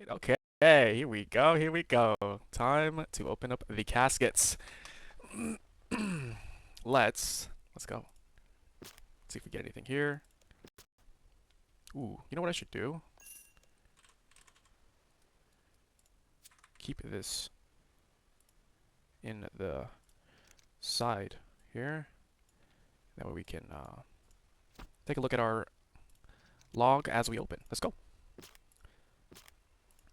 Okay, here we go, here we go. Time to open up the caskets. Let's go. See if we get anything here. Ooh, you know what I should do? Keep this in the side here. That way we can take a look at our log as we open. Let's go.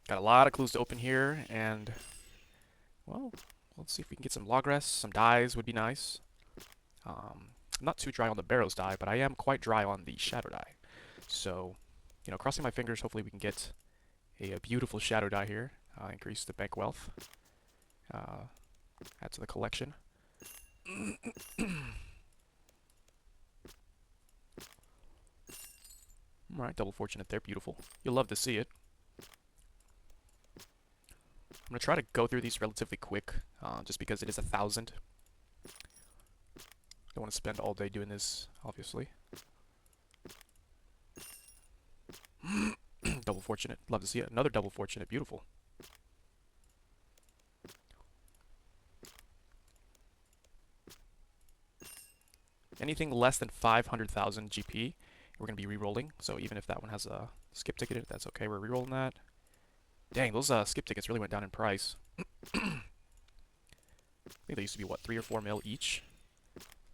Got a lot of clues to open here, and well, let's see if we can get some log rests. Some dyes would be nice. I'm not too dry on the Barrows dye, but I am quite dry on the shadow dye. So, crossing my fingers, hopefully we can get a beautiful shadow dye here. Increase the bank wealth. Add to the collection. Alright, double fortunate there, beautiful. You'll love to see it. I'm going to try to go through these relatively quick, just because it is 1,000. Don't want to spend all day doing this, obviously. Double fortunate, love to see it. Another double fortunate, beautiful. Anything less than 500,000 GP, we're going to be re-rolling. So even if that one has a skip ticket in it, that's okay. We're re-rolling that. Dang, those skip tickets really went down in price. I think they used to be, what, 3 or 4 mil each?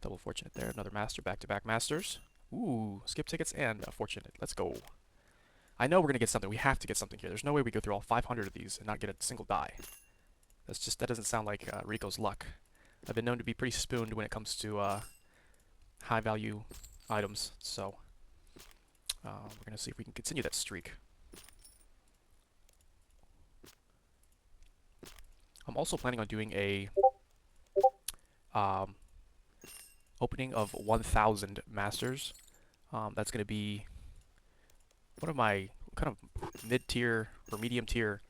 Double fortunate there. Another master, back-to-back masters. Ooh, skip tickets and a fortunate. Let's go. I know we're going to get something. We have to get something here. There's no way we go through all 500 of these and not get a single die. That doesn't sound like Rico's luck. I've been known to be pretty spooned when it comes to high value items, so we're going to see if we can continue that streak. I'm also planning on doing a opening of 1,000 masters. That's going to be one of my kind of mid-tier or medium-tier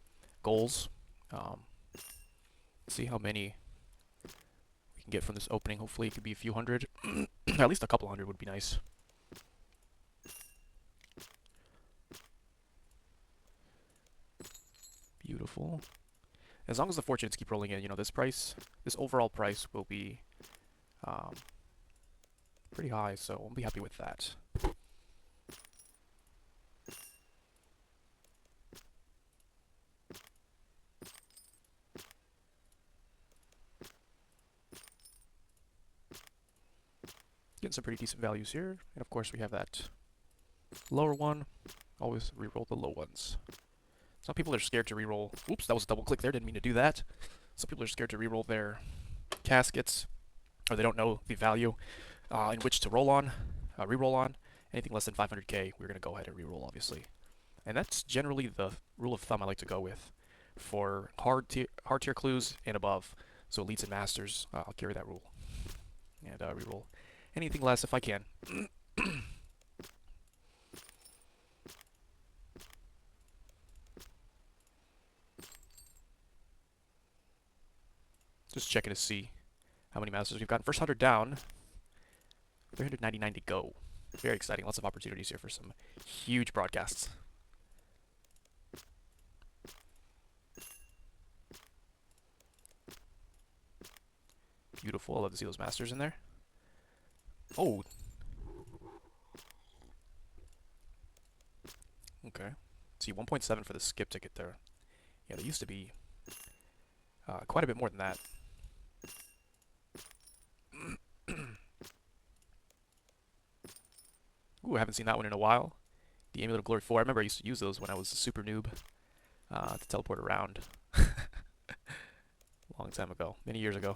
goals. See how many we can get from this opening. Hopefully it could be a few hundred. At least a couple hundred would be nice. Beautiful. As long as the fortunes keep rolling in, this overall price will be pretty high, so I'll be happy with that. Getting some pretty decent values here, and of course we have that lower one. Always reroll the low ones. Some people are scared to reroll. Oops, that was a double click there. Didn't mean to do that. Some people are scared to reroll their caskets, or they don't know the value in which to roll on, reroll on. Anything less than 500k, we're gonna go ahead and reroll, obviously. And that's generally the rule of thumb I like to go with for hard tier clues and above. So elites and masters, I'll carry that rule and reroll anything less if I can. Just checking to see how many masters we've gotten. First 100 down, 399 to go. Very exciting. Lots of opportunities here for some huge broadcasts. Beautiful. I love to see those masters in there. Oh. Okay. See, 1.7 for the skip ticket there. Yeah, there used to be quite a bit more than that. Ooh, I haven't seen that one in a while. The Amulet of Glory 4. I remember I used to use those when I was a super noob to teleport around. Long time ago. Many years ago.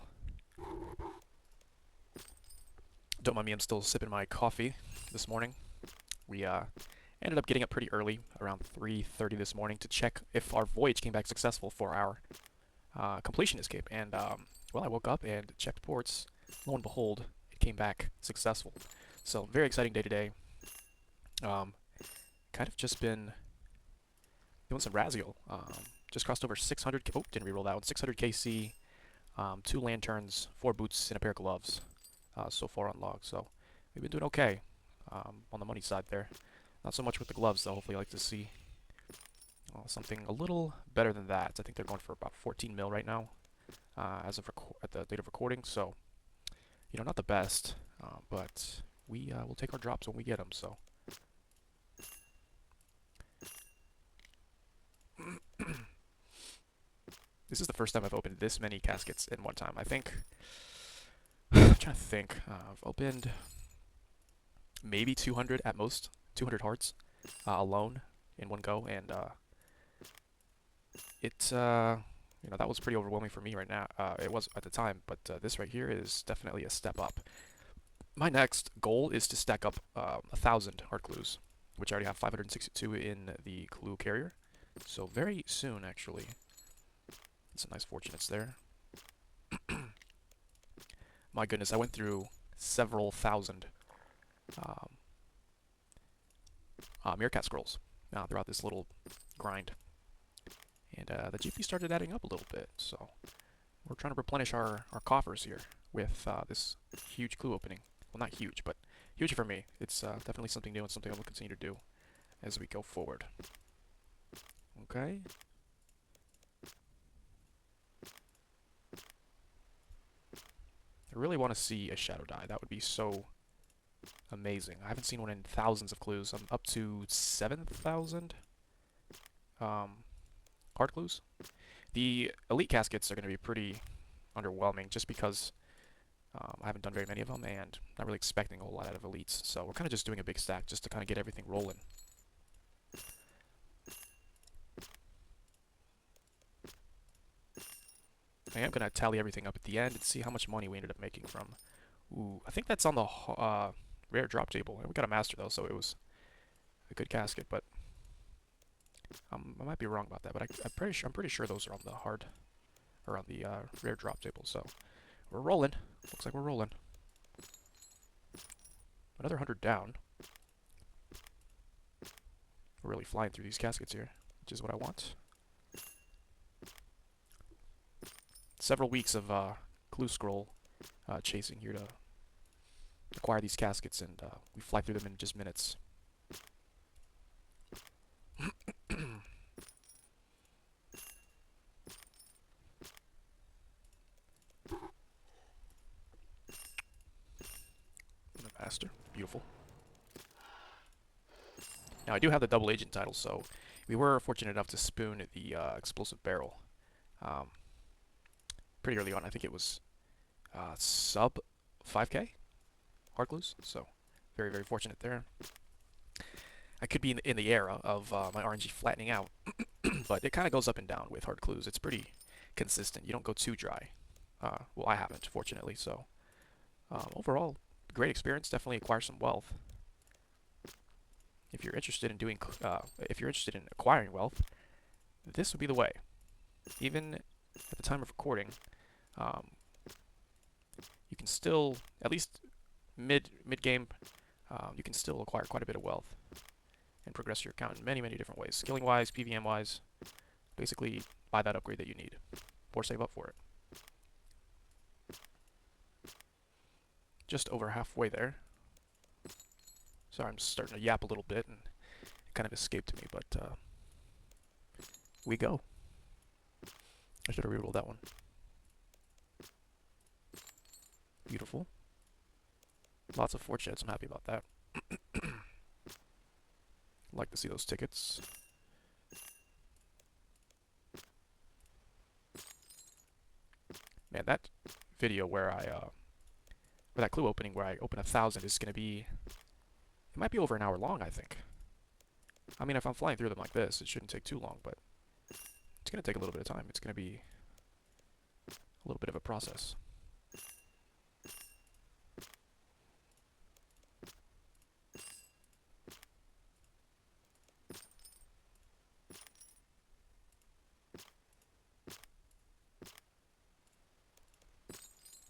Don't mind me, I'm still sipping my coffee this morning. We ended up getting up pretty early, around 3:30 this morning, to check if our voyage came back successful for our completion escape. And, well, I woke up and checked ports. Lo and behold, it came back successful. So, very exciting day today. Kind of just been doing some Raziel. Just crossed over 600. Oh, didn't reroll that one. 600 KC, 2 lanterns, 4 boots, and a pair of gloves so far on log. So we've been doing okay on the money side there. Not so much with the gloves, though. Hopefully, I like to see Well, something a little better than that. I think they're going for about 14 mil right now, as of at the date of recording. So, not the best, but we will take our drops when we get them. So, this is the first time I've opened this many caskets in one time. I think I'm trying to think. I've opened maybe 200 at most, 200 hearts alone in one go, and that was pretty overwhelming for me right now. It was at the time, but this right here is definitely a step up. My next goal is to stack up 1,000 heart clues, which I already have 562 in the clue carrier. So very soon, actually. Some nice fortunates there. My goodness, I went through several thousand um, Meerkat scrolls throughout this little grind. And the GP started adding up a little bit, so we're trying to replenish our coffers here with this huge clue opening. Well, not huge, but huge for me. It's definitely something new and something I will continue to do as we go forward. Okay. I really want to see a shadow die. That would be so amazing. I haven't seen one in thousands of clues. I'm up to 7,000 heart clues. The elite caskets are going to be pretty underwhelming just because I haven't done very many of them and not really expecting a whole lot out of elites. So we're kind of just doing a big stack just to kind of get everything rolling. I am going to tally everything up at the end and see how much money we ended up making from. Ooh, I think that's on the rare drop table. We got a master though, so it was a good casket, but I might be wrong about that. But I'm pretty sure those are on the hard or on the rare drop table. So we're rolling. Looks like we're rolling. Another 100 down. We're really flying through these caskets here, which is what I want. Several weeks of clue scroll chasing here to acquire these caskets, and we fly through them in just minutes. Master, beautiful. Now I do have the double agent title, so we were fortunate enough to spoon the explosive barrel pretty early on. I think it was sub 5k hard clues, so very, very fortunate there. I could be in the era of my RNG flattening out, but it kind of goes up and down with hard clues. It's pretty consistent. You don't go too dry. Well, I haven't, fortunately, so overall, great experience. Definitely acquire some wealth. If you're interested in acquiring wealth, this would be the way. Even at the time of recording, you can still, at least mid game, you can still acquire quite a bit of wealth and progress your account in many, many different ways. Skilling wise, PVM wise, basically buy that upgrade that you need or save up for it. Just over halfway there. Sorry, I'm starting to yap a little bit and it kind of escaped me, but we go. I should have rerolled that one. Beautiful. Lots of fortunates. I'm happy about that. Like to see those tickets. Man, that video where that clue opening where I open 1,000 is gonna be. It might be over an hour long, I think. I mean, if I'm flying through them like this, it shouldn't take too long, but it's gonna take a little bit of time. It's gonna be a little bit of a process.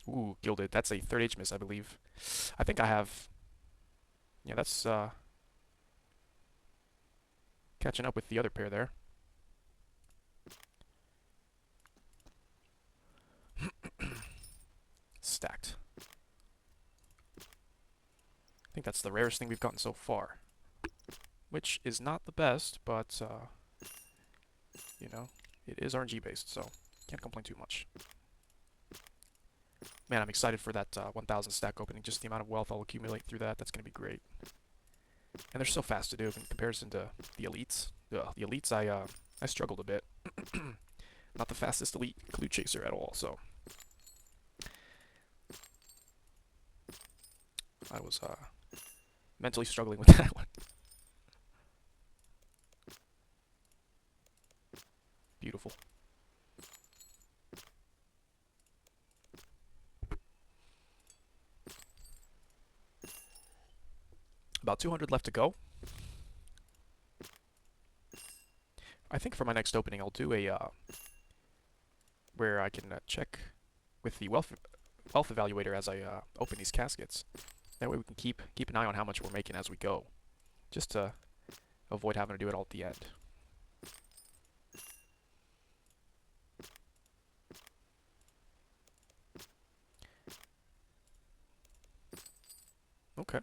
Ooh, gilded. That's a third H miss, I believe. I think I have. Yeah, that's catching up with the other pair there. Stacked. I think that's the rarest thing we've gotten so far. Which is not the best, but you know? It is RNG based, so can't complain too much. Man, I'm excited for that 1,000 stack opening. Just the amount of wealth I'll accumulate through that. That's going to be great. And they're so fast to do in comparison to the elites. The elites, I struggled a bit. Not the fastest elite clue chaser at all, so I was mentally struggling with that one. Beautiful. About 200 left to go. I think for my next opening, I'll do a where I can check with the wealth evaluator as I open these caskets. That way we can keep an eye on how much we're making as we go, just to avoid having to do it all at the end. Okay.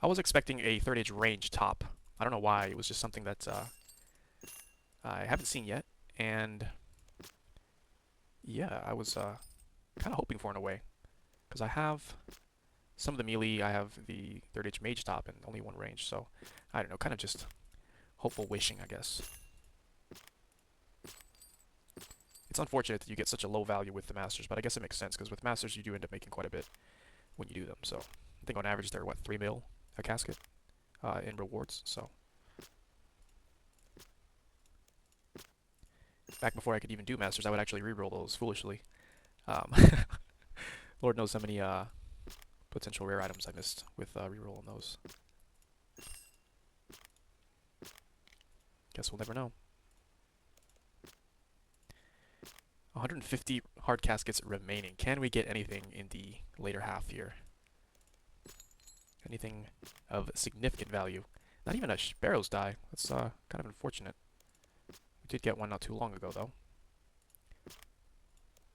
I was expecting a third age range top. I don't know why. It was just something that I haven't seen yet, and yeah, I was kind of hoping for in a way, because I have some of the melee, I have the third age mage top, and only one range, so I don't know, kind of just hopeful wishing, I guess. It's unfortunate that you get such a low value with the masters, but I guess it makes sense, because with masters you do end up making quite a bit when you do them, so I think on average they're, what, 3 mil a casket in rewards, so. Back before I could even do masters, I would actually reroll those foolishly. Lord knows how many potential rare items I missed with rerolling those. Guess we'll never know. 150 hard caskets remaining. Can we get anything in the later half here? Anything of significant value? Not even a Sparrow's die. That's kind of unfortunate. We did get one not too long ago, though.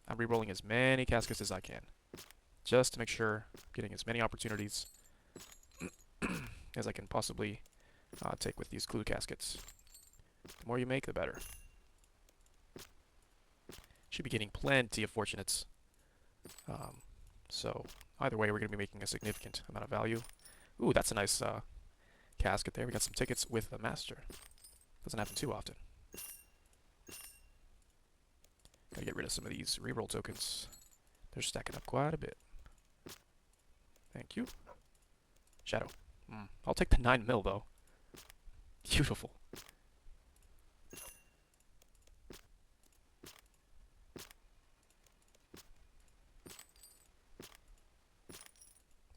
I'm re-rolling as many caskets as I can, just to make sure I'm getting as many opportunities as I can possibly take with these clue caskets. The more you make, the better. Should be getting plenty of fortunates. So either way, we're going to be making a significant amount of value. Ooh, that's a nice casket there. We got some tickets with the master. Doesn't happen too often. Gotta get rid of some of these reroll tokens. They're stacking up quite a bit. Thank you. Shadow. I'll take the 9 mil though. Beautiful.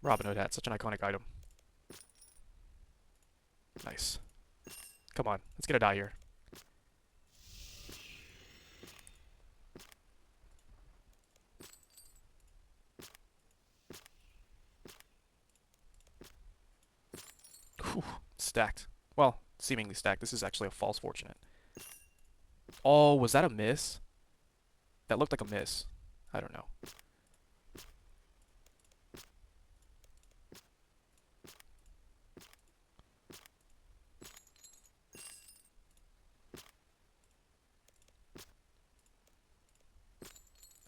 Robin Hood hat, such an iconic item. Nice. Come on, let's get a die here. Whew, stacked. Well, seemingly stacked. This is actually a false fortunate. Oh, was that a miss? That looked like a miss. I don't know.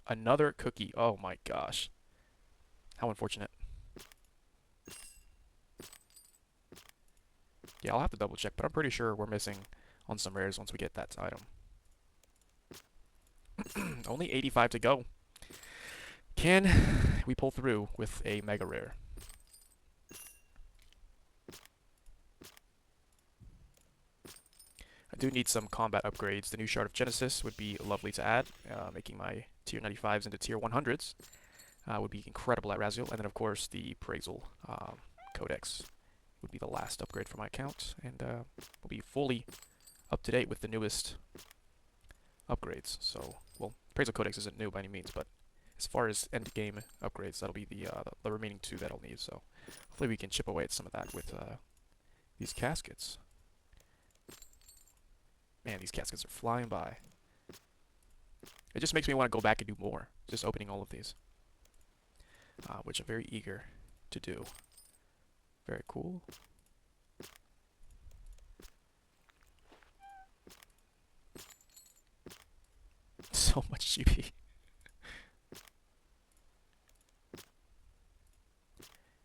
Another cookie. Oh my gosh. How unfortunate. Yeah, I'll have to double check, but I'm pretty sure we're missing on some rares once we get that item. Only 85 to go. Can we pull through with a mega rare? I do need some combat upgrades. The new Shard of Genesis would be lovely to add, making my tier 95s into tier 100s. Would be incredible at Raziel. And then, of course, the Appraisal Codex would be the last upgrade for my account. And we'll be fully up to date with the newest upgrades. So, well, Appraisal Codex isn't new by any means, but as far as end game upgrades, that'll be the remaining 2 that I'll need. So, hopefully we can chip away at some of that with these caskets. Man, these caskets are flying by. It just makes me want to go back and do more, just opening all of these, which I'm very eager to do. Very cool. GP.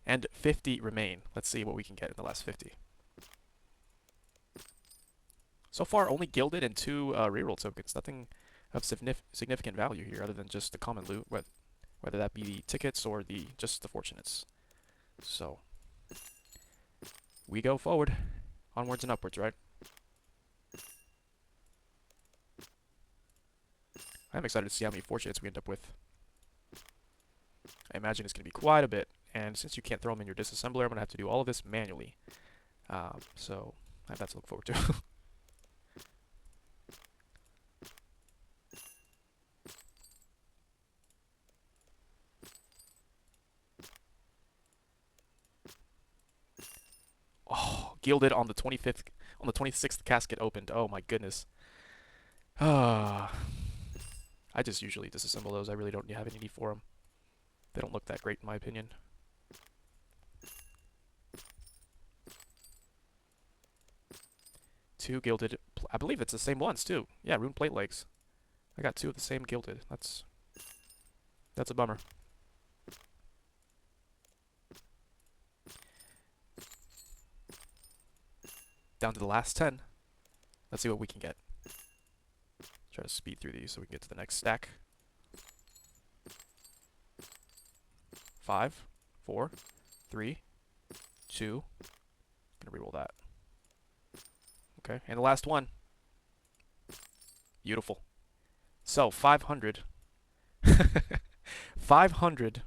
And 50 remain. Let's see what we can get in the last 50. So far, only gilded and 2 reroll tokens. Nothing of significant value here other than just the common loot, whether that be the tickets or just the fortunates. So, we go forward. Onwards and upwards, right? I'm excited to see how many fortunates we end up with. I imagine it's going to be quite a bit. And since you can't throw them in your disassembler, I'm going to have to do all of this manually. So, I have that to look forward to. Oh, gilded on the 25th, on the 26th casket opened. Oh my goodness. Ah, I just usually disassemble those. I really don't have any need for them. They don't look that great in my opinion. Two gilded. I believe it's the same ones too. Yeah, rune plate legs. I got 2 of the same gilded. That's a bummer. Down to the last 10. Let's see what we can get. Try to speed through these so we can get to the next stack. 5, 4, 3, 2. Gonna reroll that. Okay, and the last one. Beautiful. So 500. 500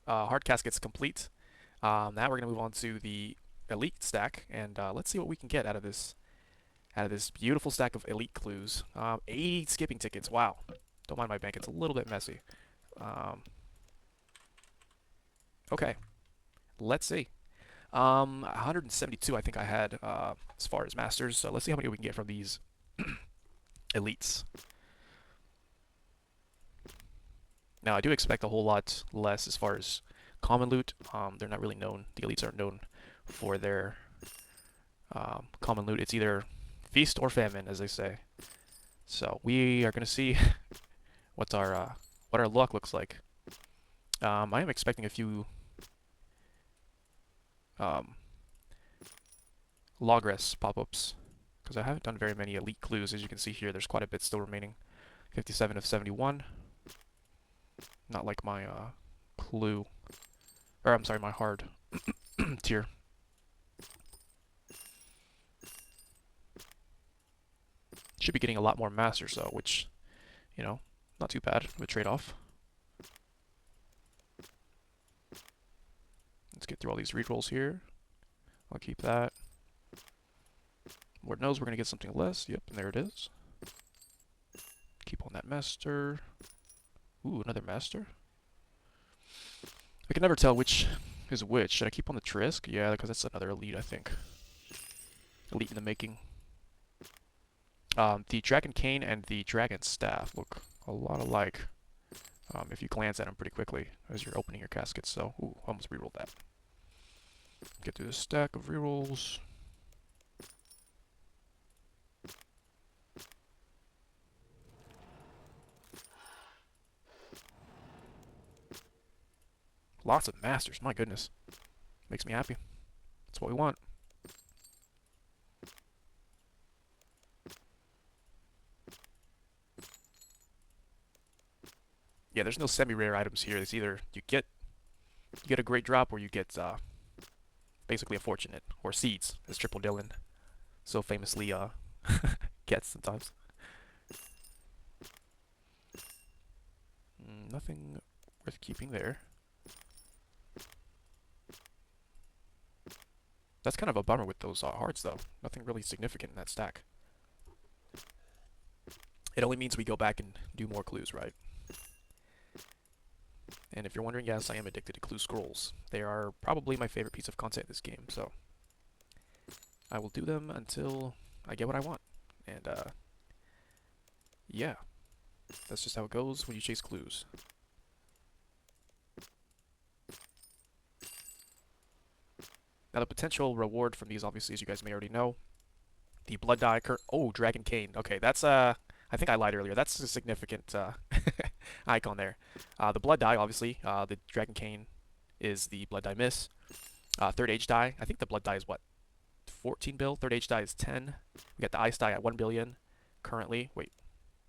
hard caskets complete. Now we're gonna move on to the elite stack, and let's see what we can get out of this beautiful stack of elite clues. 80 skipping tickets. Wow. Don't mind my bank. It's a little bit messy. Okay. Let's see. 172 I think I had as far as masters. So let's see how many we can get from these elites. Now I do expect a whole lot less as far as common loot. They're not really known. The elites aren't known for their common loot. It's either feast or famine, as they say. So we are gonna see what our luck looks like. I am expecting a few Logress pop-ups because I haven't done very many elite clues. As you can see here, there's quite a bit still remaining. 57 of 71. Not like my clue, or I'm sorry, my hard tier. Should be getting a lot more masters though, which, you know, not too bad of a trade-off. Let's get through all these rerolls here. I'll keep that. Lord knows we're gonna get something less. Yep, and there it is. Keep on that master. Ooh, another master. I can never tell which is which. Should I keep on the Trisk? Yeah, because that's another elite, I think. Elite in the making. The Dragon Cane and the Dragon Staff look a lot alike if you glance at them pretty quickly as you're opening your caskets. So, ooh, almost rerolled that. Get through this stack of rerolls. Lots of masters, my goodness. Makes me happy. That's what we want. Yeah, there's no semi-rare items here. It's either you get a great drop or you get basically a fortunate, or seeds, as Triple Dylan so famously gets sometimes. Nothing worth keeping there. That's kind of a bummer with those hearts, though. Nothing really significant in that stack. It only means we go back and do more clues, right? And if you're wondering, yes, I am addicted to clue scrolls. They are probably my favorite piece of content in this game, so I will do them until I get what I want. And, yeah. That's just how it goes when you chase clues. Now, the potential reward from these, obviously, as you guys may already know, the Blood Die Oh, Dragon Cane. Okay, that's I think I lied earlier. That's a significant icon there. The blood die, obviously. The dragon cane is the blood die miss. Third age die. I think the blood die is what? 14 bill. Third age die is 10. We got the ice die at 1 billion currently. Wait,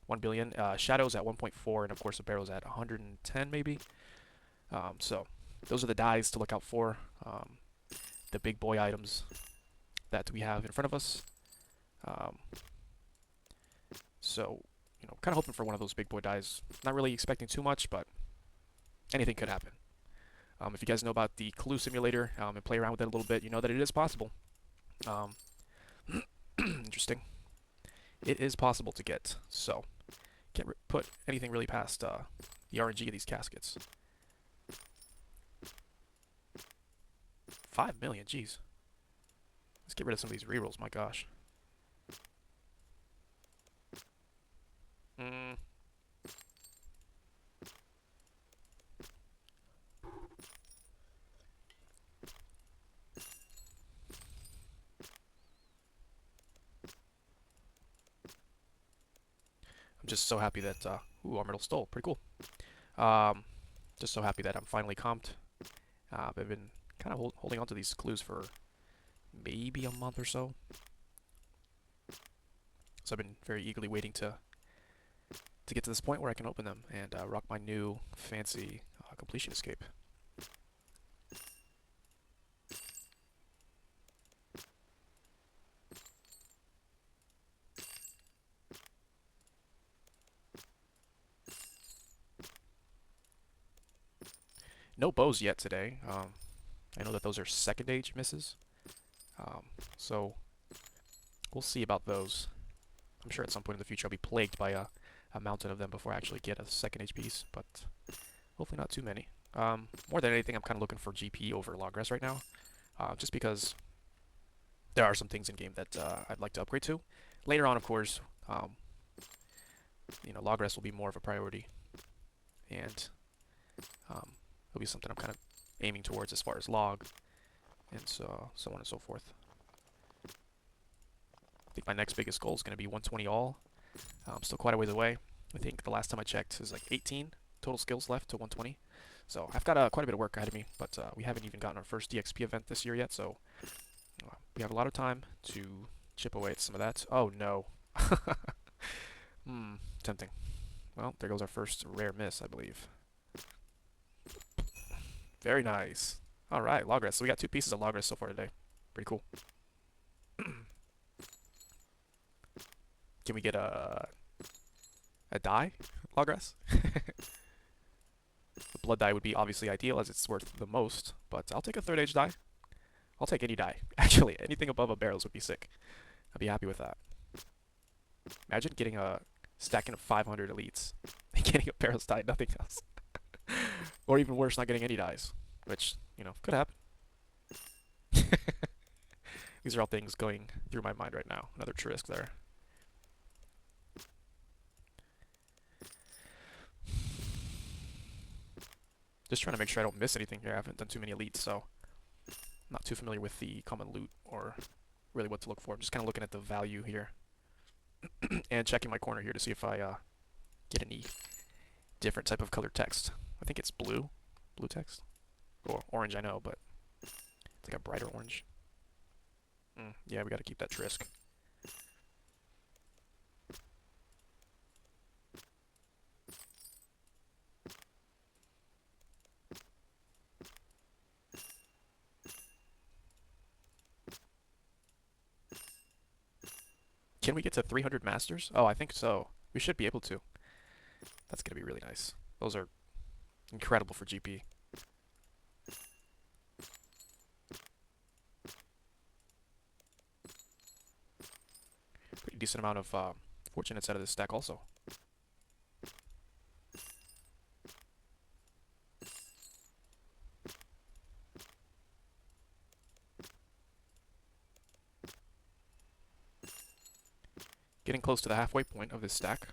1 billion. Shadows at 1.4, and of course the barrel's at 110 maybe. So those are the dies to look out for. The big boy items that we have in front of us. Um, so, kind of hoping for one of those big boy dies. Not really expecting too much, but anything could happen. If you guys know about the Clue Simulator and play around with it a little bit, you know that it is possible. Um, interesting. It is possible to get, so can't put anything really past the RNG of these caskets. 5 million, jeez. Let's get rid of some of these rerolls, my gosh. Mm. I'm just so happy that, ooh, Armidal stole, pretty cool. Just so happy that I'm finally comped. I've been kind of holding on to these clues for maybe a month or so. So I've been very eagerly waiting to get to this point where I can open them and rock my new fancy completion escape. No bows yet today. I know that those are second age misses. So we'll see about those. I'm sure at some point in the future I'll be plagued by a mountain of them before I actually get a second age piece, but hopefully not too many. More than anything, I'm kind of looking for GP over Logress right now, just because there are some things in game that I'd like to upgrade to. Later on, of course, Logress will be more of a priority, and it'll be something I'm kind of aiming towards as far as log, and so on and so forth. I think my next biggest goal is going to be 120 all. I'm still quite a ways away. I think the last time I checked is like 18 total skills left to 120. So I've got quite a bit of work ahead of me, but we haven't even gotten our first DXP event this year yet, so we have a lot of time to chip away at some of that. Oh no. Tempting. Well, there goes our first rare miss, I believe. Very nice. Alright, Logress. So we got 2 pieces of Logress so far today. Pretty cool. Can we get a die, Logress? The blood die would be obviously ideal as it's worth the most, but I'll take a third age die. I'll take any die. Actually, anything above a barrels would be sick. I'd be happy with that. Imagine getting a stacking of 500 elites and getting a barrels die, nothing else. Or even worse, not getting any dies, which, could happen. These are all things going through my mind right now. Another Trisk there. Just trying to make sure I don't miss anything here. I haven't done too many elites, so I'm not too familiar with the common loot or really what to look for. I'm just kind of looking at the value here and checking my corner here to see if I get any different type of colored text. I think it's blue text, or orange. I know, but it's like a brighter orange. Yeah, we got to keep that Trisk. Can we get to 300 masters? Oh, I think so. We should be able to. That's going to be really nice. Those are incredible for GP. Pretty decent amount of fortunates out of this stack also. Getting close to the halfway point of this stack.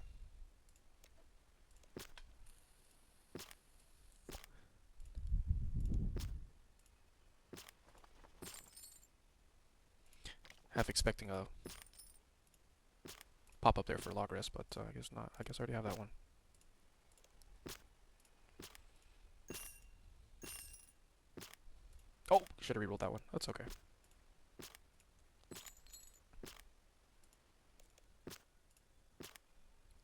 Half expecting a pop up there for Logris, but I guess not. I guess I already have that one. Oh, should have rerolled that one. That's okay.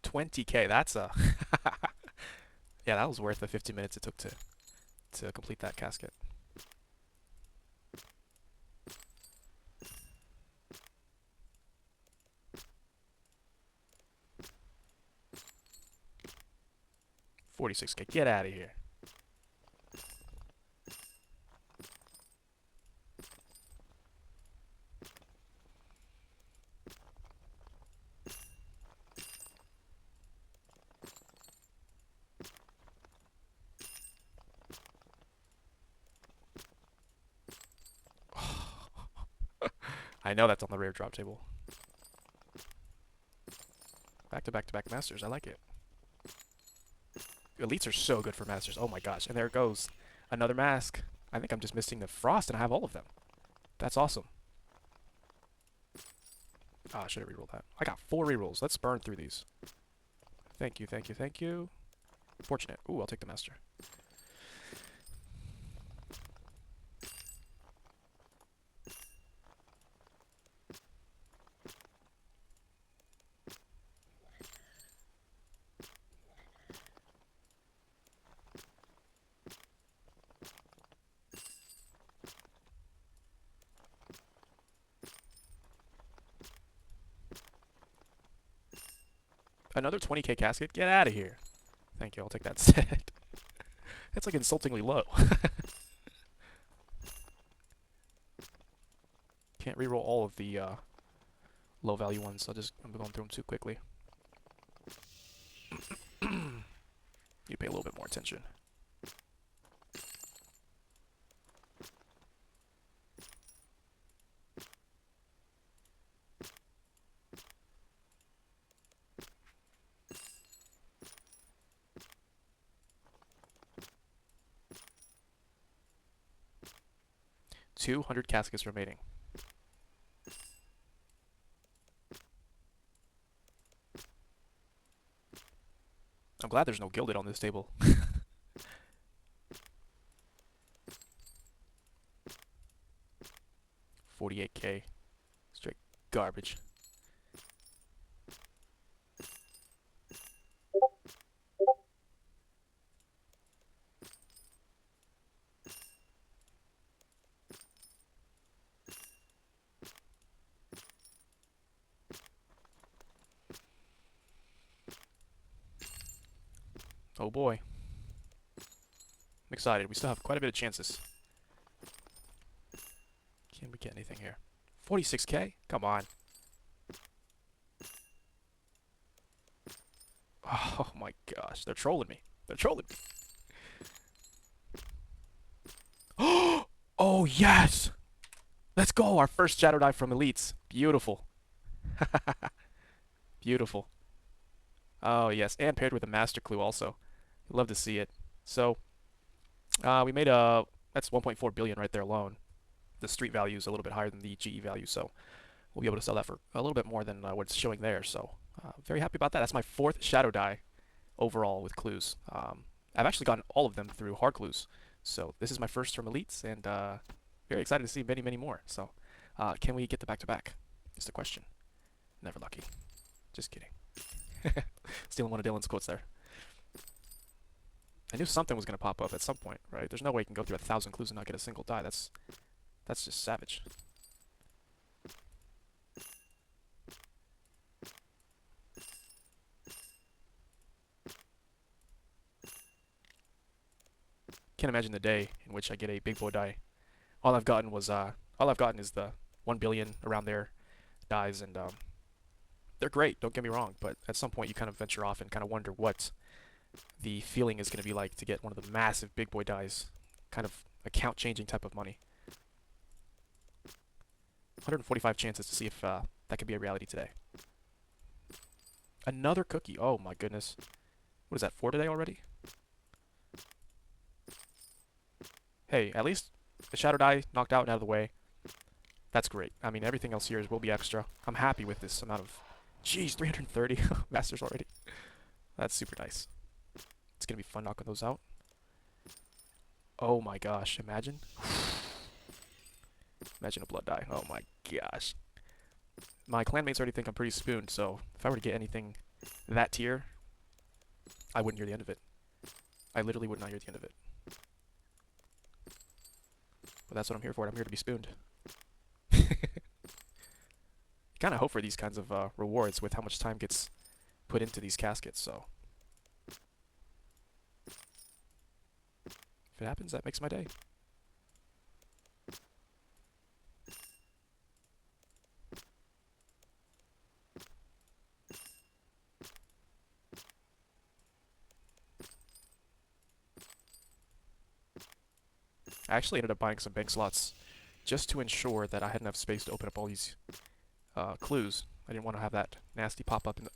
$20K. That's a yeah. That was worth the 15 minutes it took to complete that casket. $46K. Get out of here. I know that's on the rare drop table. Back to back to back masters. I like it. Elites are so good for masters. Oh my gosh. And there it goes. Another mask. I think I'm just missing the frost and I have all of them. That's awesome. Ah, I should have rerolled that. I got 4 rerolls. Let's burn through these. Thank you, thank you, thank you. Fortunate. Ooh, I'll take the master. Another 20K casket? Get out of here. Thank you, I'll take that set. That's like insultingly low. Can't reroll all of the low value ones. I'm going through them too quickly. You pay a little bit more attention. $200 caskets remaining. I'm glad there's no gilded on this table. 48K. Straight garbage. Oh boy. I'm excited. We still have quite a bit of chances. Can we get anything here? 46K? Come on. Oh my gosh. They're trolling me. They're trolling me. Oh yes! Let's go! Our first Shadow Die from Elites. Beautiful. Beautiful. Oh yes, and paired with a Master Clue also. Love to see it. So, we made that's 1.4 billion right there alone. The street value is a little bit higher than the GE value, so we'll be able to sell that for a little bit more than what's showing there. So, very happy about that. That's my 4th Shadow Die overall with clues. I've actually gotten all of them through hard clues. So this is my first from Elites, and very excited to see many, many more. So, can we get the back-to-back? Is the question. Never lucky. Just kidding. Stealing one of Dylan's quotes there. I knew something was going to pop up at some point, right? There's no way you can go through 1,000 clues and not get a single die. That's just savage. Can't imagine the day in which I get a big boy die. All I've gotten is the 1 billion around there dies, and they're great. Don't get me wrong, but at some point you kind of venture off and kind of wonder what the feeling is going to be like to get one of the massive big boy dies, kind of account changing type of money. 145 chances to see if that could be a reality today. Another cookie. Oh my goodness. What is that, 4 today already? Hey, at least the Shadow Die knocked out and out of the way. That's great. I mean, everything else here will be extra. I'm happy with this amount of Jeez, 330 masters already. That's super nice. It's gonna be fun knocking those out. Oh my gosh, imagine. Imagine a blood die. Oh my gosh. My clanmates already think I'm pretty spooned, so if I were to get anything that tier, I wouldn't hear the end of it. I literally would not hear the end of it. But that's what I'm here for. I'm here to be spooned. Kind of hope for these kinds of rewards with how much time gets put into these caskets, so if it happens, that makes my day. I actually ended up buying some bank slots just to ensure that I had enough space to open up all these clues. I didn't want to have that nasty pop-up in the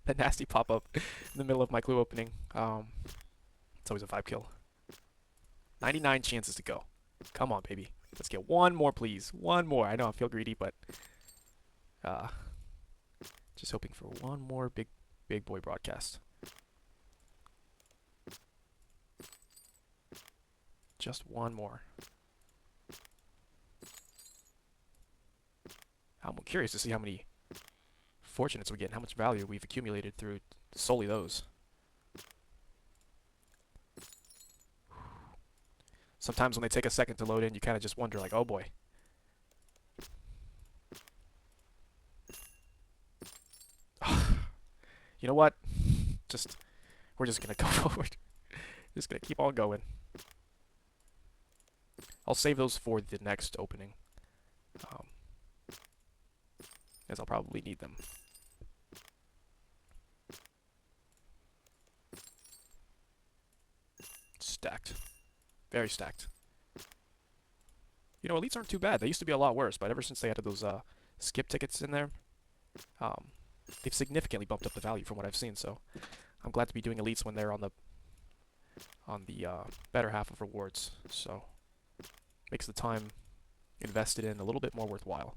that nasty pop-up in the middle of my clue opening. It's always a 5 kill. 99 chances to go. Come on, baby. Let's get one more, please. One more. I know I feel greedy, but uh, just hoping for one more big boy broadcast. Just one more. I'm curious to see how many fortunates we get and how much value we've accumulated through solely those. Sometimes when they take a second to load in, you kind of just wonder, like, oh boy. You know what? We're just gonna go forward. Just gonna keep on going. I'll save those for the next opening, as I'll probably need them. Stacked. Very stacked. You know, elites aren't too bad. They used to be a lot worse, but ever since they added those skip tickets in there, they've significantly bumped up the value from what I've seen. So I'm glad to be doing elites when they're on the better half of rewards. So makes the time invested in a little bit more worthwhile.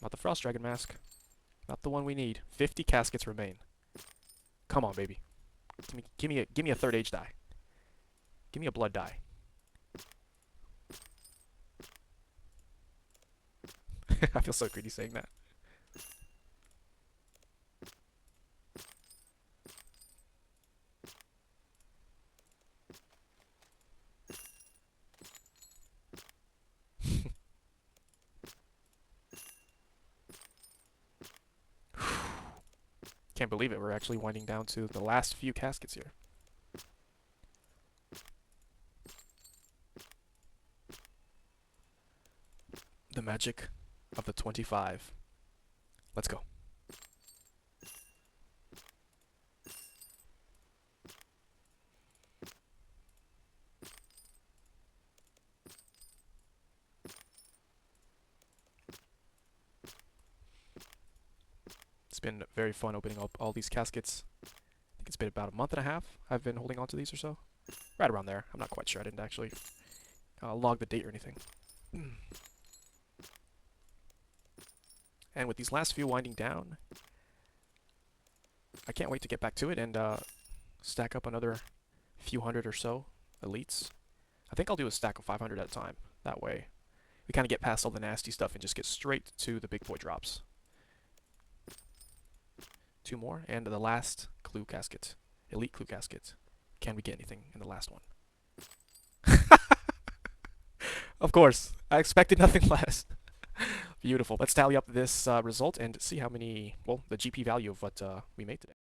Not the Frost Dragon Mask. Not the one we need. 50 caskets remain. Come on, baby. Give me a third age die. Give me a blood die. I feel so greedy saying that. Can't believe it. We're actually winding down to the last few caskets here. The magic of the 25. Let's go. It's been very fun opening up all these caskets. I think it's been about a month and a half I've been holding on to these or so. Right around there. I'm not quite sure. I didn't actually log the date or anything. And with these last few winding down, I can't wait to get back to it and stack up another few hundred or so elites. I think I'll do a stack of 500 at a time. That way we kind of get past all the nasty stuff and just get straight to the big boy drops. 2 more, and the last clue casket. Elite clue casket. Can we get anything in the last one? Of course. I expected nothing less. Beautiful. Let's tally up this result and see how many, well, the GP value of what we made today.